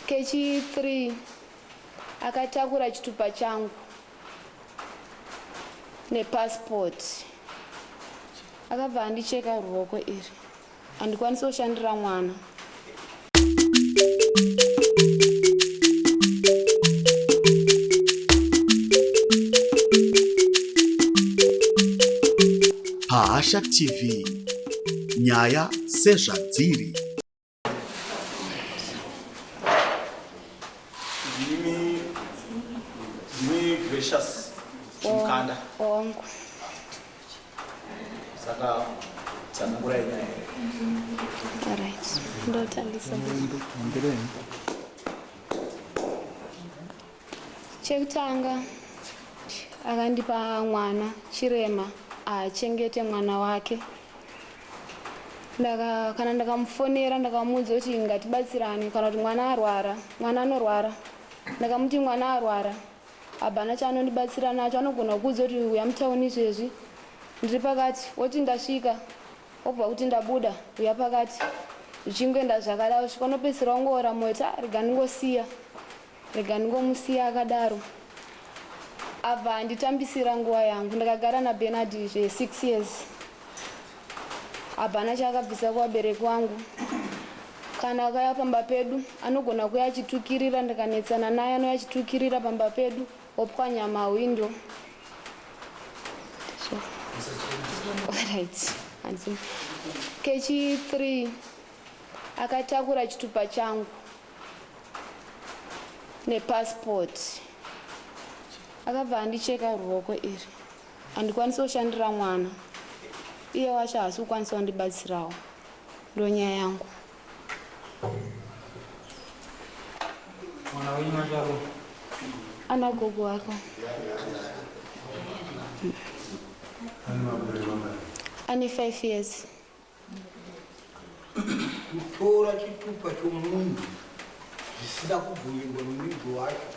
Kechi 3 akatakura chitupa changu nepassport. Akabva andicheka ruoko iri. Handikwanisi kushandira mwana. Pahasha TV, nyaya sezvadziri. Ndimi Gracious Chimkanda. Wangu. Saka tsanangura nyaya. Alright. Ndotandisa. Chekutanga akandipa mwana chirema achengete mwana wake. Kana ndakamufonera ndakamuudza kuti ngatibatsirane kana kuti mwana arwara, mwana anorwara. Ndakamuti mwana arwara, abana chaanondibatsira nacho anogona kuudza kuti uya mutauni izvezvi ndiri pakati, woti ndasvika obva kuti ndabuda uya pakati. Zvichingoenda zvakadaro kusvika unopedzisira ungoora mota, rega ndingomusiya akadaro. Abva anditambisira nguva yangu. Ndakagara naBernard 6 years. Abva achakabvisa kuvabereki vangu. Kana akauya pamba pedu anogona kuya achitukirira, ndakanetsana naye anouya achitukirira pamba pedu opwanya mawindo. Alright. Kechi 3 akatakura chitupa changu nepassport. Akabva andicheka ruoko iri. Handikwanisi kushandira mwana. Iye wacho haasi kukwanisa kundibatsirawo. Ndonyaya yangu. Mwana wenyu wacharo? Ana gogo wako. Ane 5 years. Kutora chitupa chomunhu zvisina kubvumirwa nomurudzi wacho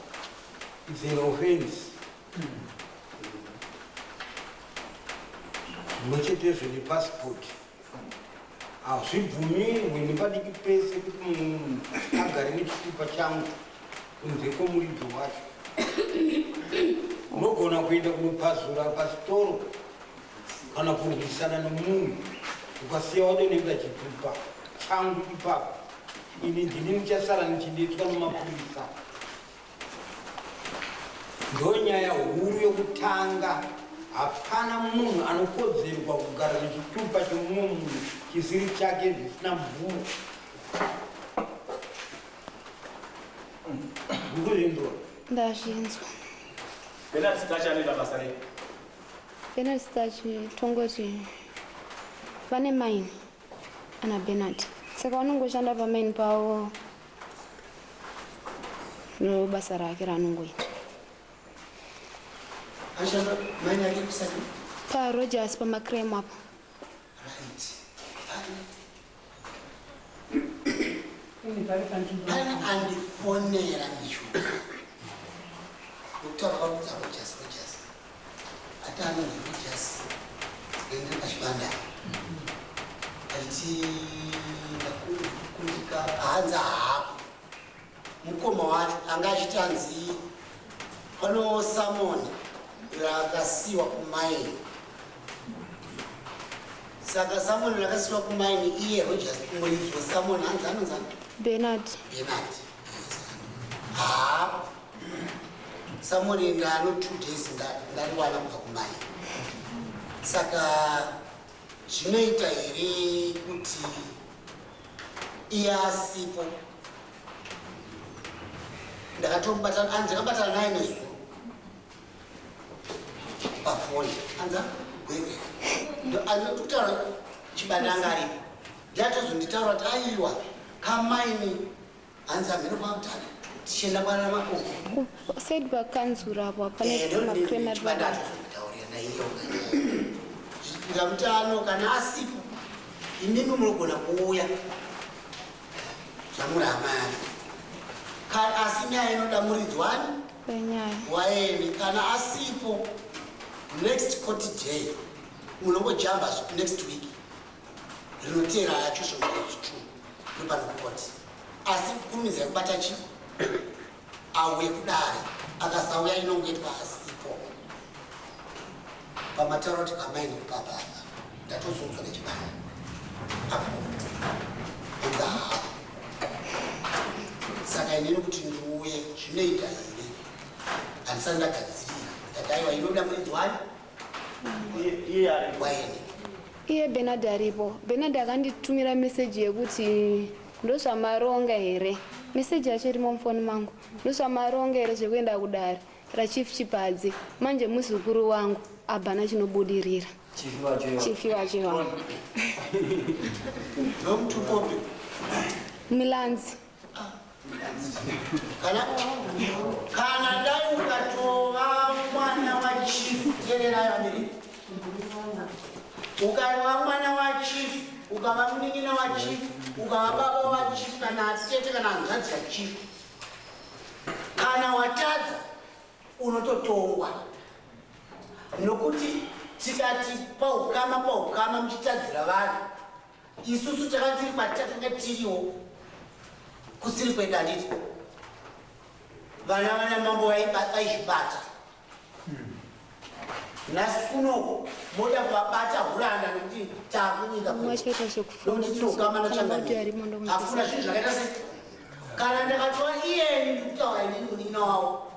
is an offense. Mwechetezvo nepassport hazvibvumirwi nepadiki pese kuti munhu agare nechitupa changu kunze kwomuridzi wacho. Unogona kuenda kunopazura pasitoro kana kurwisana nomunhu ukasiya wadonedza chitupa changu ipapo. Ini ndini ndichasara ndichidetswa nomapurisa. Ndonyaya huru yokutanga. Hapana munhu anokodzerwa kugara nechitupa chomumwe munhu chisiri chake zvisina mvura. Ndikuzvinzwa. Ndazvinzwa. Bernard Stachi anoita basa rei? Bernard Stachi tongoti vane maini ana Bernard. Saka vanongoshanda pamaini pavo nobasa rake raanongoita. Ashanda maini yake kusati? PaRogers pamakremu apo. Right. Pana andifonera nisho. Kutaura kwakuti Rogers. Ati anonzi Rogers. Ende pachibanda. Ati kundika hanza hapo. Mukoma wacho anga achitanzi pano Samoni rakasiwa kumaini. Saka Samoni rakasiwa kumaini iye Rogers muridzi waSamoni anzi Bernard. Samoni ndano 2 days ndariwana kubva kumaini. Saka zvinoita here kuti iye asipo. Ndakabatana naye nezuva pafoni. Anza gwege. Anotutaura chibandanga aripo. Ndiyatozonditaura kuti aiwa kamaini anza mhino kwakutana tichienda kwana makoko. Said vakanzura apo pane makremu chibandanga tozonditaurira naiyo. Ndamutano kana asipo inimi munogona kuuya zvamurahama. Kana asi nyaya inoda muridzwani waeni. Kana asipo next court day munongojamba next week rinotera yacho zvomurezi 2 nopano kukoti. Asi kukurumidza kubata chi auye kudare akasauya inongoitwa asipo pamataroti kamaini kukapa ndatozoudzwa nechibaya apo enza saka inini kuti ndiuye zvinoita here handisati ndagadzirira ndati aiwa inoda muridzi wani waini iye Bernard aripo. Bernard akanditumira meseji yekuti ndozvamaronga here. Meseji yacho irimo mufoni mangu. Ndozvamaronga here zvekuenda kudare raChief Chipadze. Manje muzukuru wangu abhana chinobudirira. Chifi wacho wangu. nomutupopi Milanzi. kana dai ukatova mwana waChief tererayo mberi ukaiva mwana waChief ukava munin'ina waChief ukava baba waChief kana tete kana hanzvadzi yaChief kana watadza unototongwa nokuti tikati paukama muchitadzira vanhu isusu takatiri kwatakanga tiriwo kusiri kwenda handiti vana mambo vaizvibata nhasi kunoko moda kuvabata huranda nokuti taakunyika nokuti tinogama nachangaafuna zvinhu zvakaita sei kana ndakatova iyeni ndikutaura inini munin'ina wavo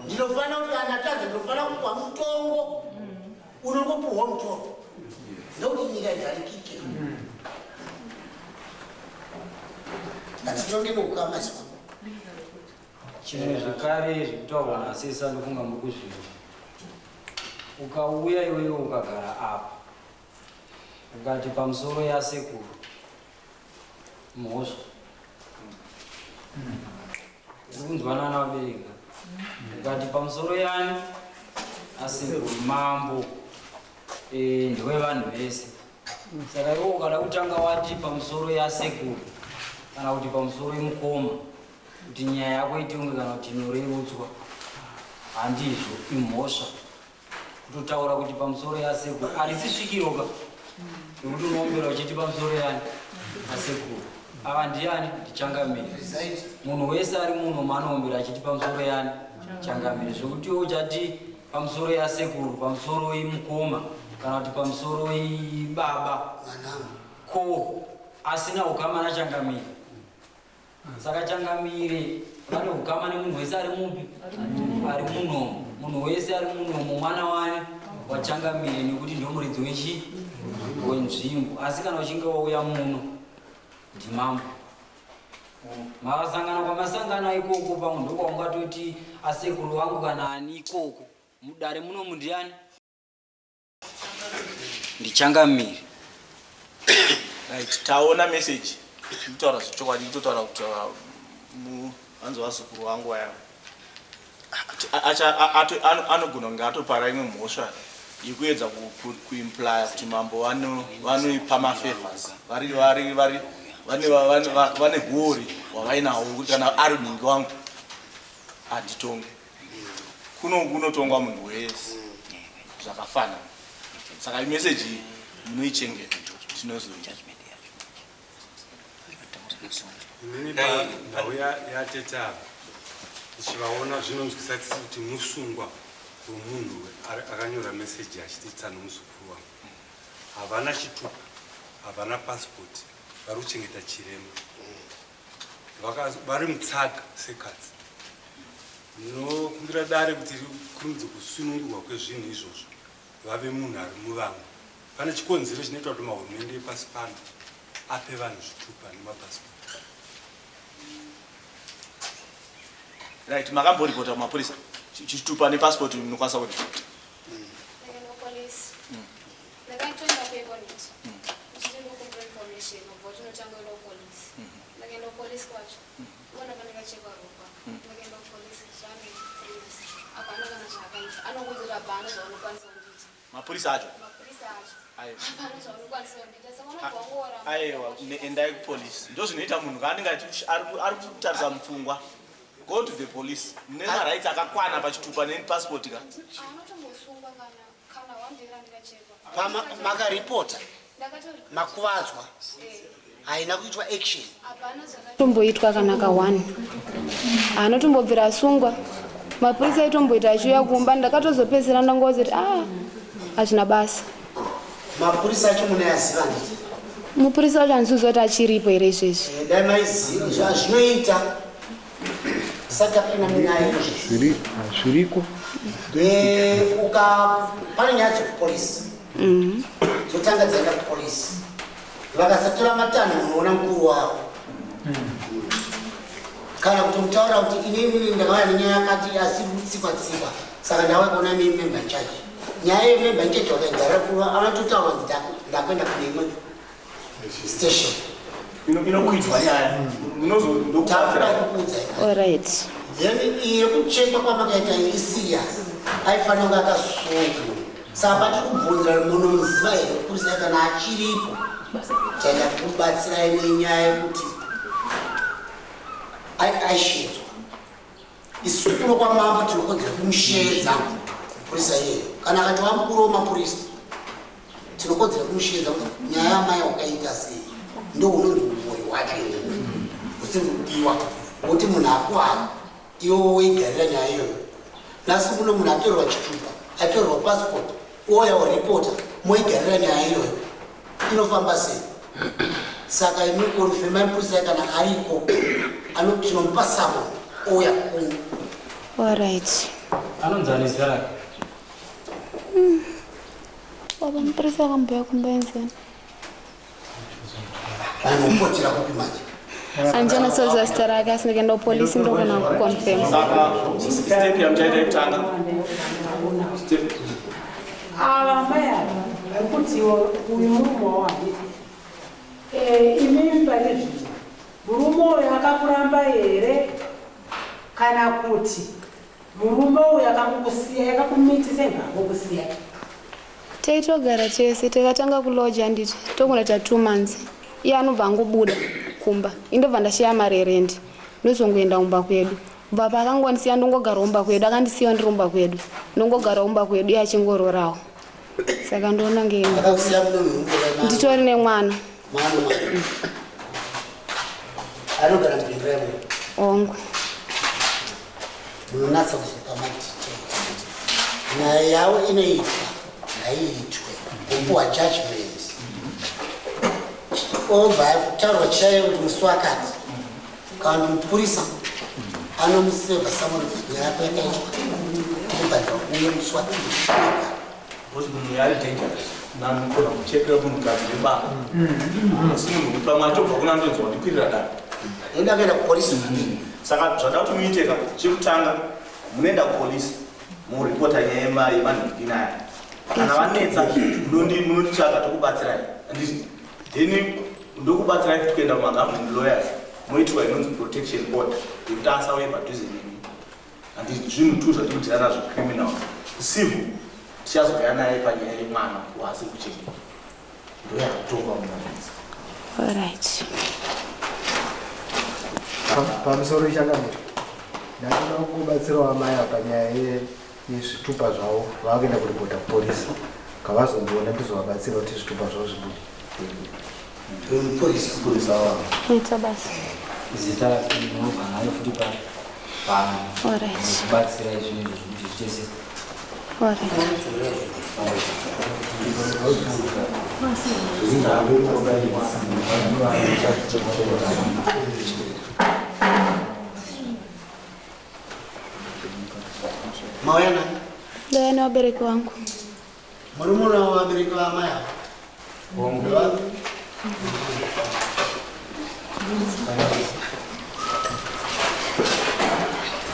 ndinofanira kuti kana tadza ndinofanira kupa mutongo unongopuhwa mutongo ndokuti nyika igarikike atitonge nokukamasiwa chimwe zvakare zvekutaurwa nasesa ndofunga muri kuzvinhu ukauya iweyo ukagara apa ukati pamusoro yasekuru mhosva kunzwanana navabereka ukati pamusoro yani asekuru mambo ndewevanhu vese saka iwo ukada kutanga wati pamusoro yasekuru kana kuti pamusoro yemukoma kuti nyaya yako itonge kana kuti inorerutswa handizvo imhosva kutotaura kuti pamusoro yasekuru harisisvikiroka nekuti unombera uchiti pamusoro yani asekuru ava ndiani ndichangamiri munhu wese ari munhu maanombera achiti pamusoro yani changamiri zvekuti iwo uchati pamusoro yasekuru pamusoro yemukoma kana kuti pamusoro yebaba ko asina ukama nachangamiri saka changamire vane ukama nemunhu wese ari mupi ari munomo munhu wese ari munomo mwana wani wachangamire nekuti ndio muridzi wechi wenzvimbo asi kana uchinge wauya muno ndimambo makasangana kwamasangana ikoko pamwe ndokwaungatoti asekuru vangu kana ani ikoko mudare munomu ndiani ndichangamire right taona message kutaura zvichokwadi totaura kuti hanzi vazukuru vangu vaya anogona kunge atopara imwe mhosva yekuedza kuimplya kuti mambo vanoipa mafavors vane huri hwavainawo kuti kana ari mhingi wangu handitonge kunotongwa munhu wese zvakafanana saka imeseji iyi munoichengeta tinozoita inini ndauya yatetava tichivaona zvinonzwisa tisi kuti musungwa wemunhu akanyora meseji achititsa nomuzukuru wangu havana chitupa havana pasipoti vari kuchengeta chirema vari mutsaga sekadzi ndinokumbira dare kuti rikurumidze kusunungurwa kwezvinhu izvozvo vave munhu ari muvamwe pane chikonzero chinoitwa kuti mahurumende epasi pano ape vanhu zvitupa nemapasipoti. right makamboripota kumapurisa chitupa nepasipoti munokwanisa kuti mapurisa acho aiwa endai kupolisi ndo zvinoita munhu kaanenge ari kutarisa mupfungwa. Go to the police. Nema rights akakwana pachitupa nepassport ka. Makaripota makuvadzwa haina kuitwa action tomboitwa kana ka 1 anotombobvira asungwa mapurisa aitomboita achiuya kumba ndakatozopedzera ndangozoti hazvina basa. Mapurisa acho munoyaziva nditi? Mupurisa wacho handisiuzi kuti achiripo here izvezvi. Dai maiziva zvazvinoita saka pina munyaya zviriko pane nyaya dzekupolisi dzotanga dzaenda kupolisi vakasatora matanho munoona mukuru wavo kana kuti mutaura kuti inini ndakauya nenyaya yakati asi kutsikwa-tsikwa saka ndauya kuona memba nchachi nyaya yememba nchachi wakaigara kuva anototaura kuti ndakwenda kune imwe station inokuidzwa nyaya takuda kuudza Alright. then yekuchekwa kwamakaita isirias aifanira kunge akasunga saka patiri kubvunzira munomuziva here kupurisa kana achiripo chaita kubatsirai nenyaya yekuti aishedzwa isu kuno kwamambo tinokodzera kumushedza mupurisa iyeyo kana akati wamukuru wemapurisa tinokodzera kumushedza kuti nyaya yamai wakaita sei ndo unonzi muvuri wacho usiri kudiwa kuti munhu akuhara iwe weigarira nyaya iyoyo nhasi kuno munhu atorerwa chitupa atorerwa passport ouya uripota moigarira nyaya iyoyo inofamba sei saka imikonfirmai mupurisa kana ariko tinomupa samo ouya kungu. Alright. Anonzanisa rake. Baba mupurisa akamboya kumba enzeni. Anopotera kupi manje? Anjana soza zita rake asi ndikaenda kupolisi ndokona kuconfirm. Saka step yamuchaita yekutanga maya kuti uyu murume wani imimi pane zvino murume uyu akakuramba here kana kuti murume uyu akakukusiya yakakumitisa ngakukusiya? Taitogara tese takatanga kuloja nditi tokunoita 2 months iye anobva angobuda kumba indobva ndashiya marerendi ndozongoenda umba kwedu kubva pakangondisiya ndongogara umba kwedu akandisiya ndiri umba kwedu ndongogara umba kwedu iye achingororawo saka ndoona nditori nemwana anogara mubindiramo ongo munonatsa kuzopa matite nyaya yavo inoitwa ngaiitwe kumpuwa judgment obva kutaurwa chaiyo kuti musi wakati kana mupurisa anomuseva samuri nyaya yako yakaitwa obva uye musi wakati kuti munhu yari dangerous namukona kuchekera munhukadzi webaba asi munhu pamwe atobva kuna ndonzwa ndikwirira dare enda kuenda kupolisi kudini. Saka zvada kuti muiteka chekutanga munoenda kupolisi muripota nyaya yemanhukadzi aya kana vanetsa munotitsvaga tokubatsirai then ndokubatsirai kuti kuenda kumagovernment lawyers moitwa inonzi protection order yekuti asauye padhuze nemi handi zvinhu tu zvatikuitira nazvo criminal civil tichazoya naye panyaya yemwana waasi kuchekwa ndoyakutongwa mumanetsa. Alright. pamusoro ichangamira ndatoda kubatsirawo amai panyaya yezvitupa zvavo vavakuenda kuripota kupolisi kavazondiona ndizovabatsira kuti zvitupa zvavo zvibude. Mupurisa wavo Ita basi. Zita rinobva nayo futi kubatsira izvi kuti zvitese. Mawena? Ndaya na wabereki wangu. Murumuna wa wabereki wa amai hao? Bongo.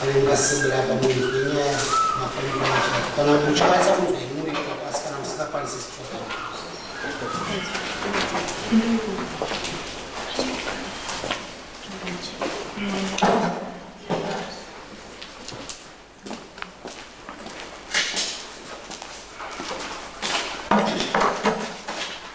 Alingasimbira hapa mwezi kwenye mafanikio machache. Kana kuchakaza mtu muri kwa askana msika pale sisi choka.